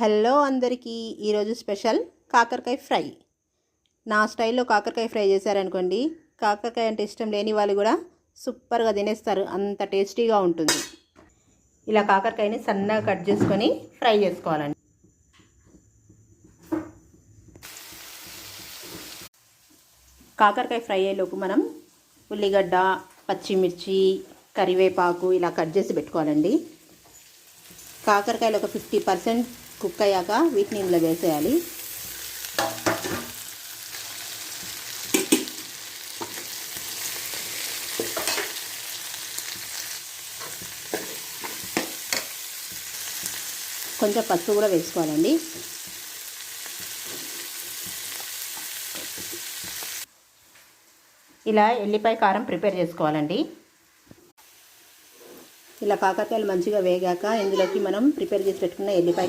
Hello అందరికీ ఈరోజు special కాకరకాయ ఫ్రై. నా స్టైల్లో కాకరకాయ ఫ్రై చేశారనుకోండి, కాకరకాయ అంటే ఇష్టం లేని వాళ్ళు కూడా సూపర్గా తినేస్తారు, అంత టేస్టీగా ఉంటుంది. ఇలా కాకరకాయని సన్నగా కట్ చేసుకొని ఫ్రై చేసుకోవాలండి. కాకరకాయ ఫ్రై అయ్యేలోపు మనం ఉల్లిగడ్డ, పచ్చిమిర్చి, కరివేపాకు ఇలా కట్ చేసి పెట్టుకోవాలండి. కాకరకాయలు ఒక 50% కుక్ అయ్యాక వీటిని ఇందులో వేసేయాలి. కొంచెం పసుపు కూడా వేసుకోవాలండి. ఇలా ఎల్లిపాయ కారం ప్రిపేర్ చేసుకోవాలండి. ఇలా కాకరకాయలు మంచిగా వేగాక ఇందులోకి మనం ప్రిపేర్ చేసి పెట్టుకున్న ఎల్లిపాయ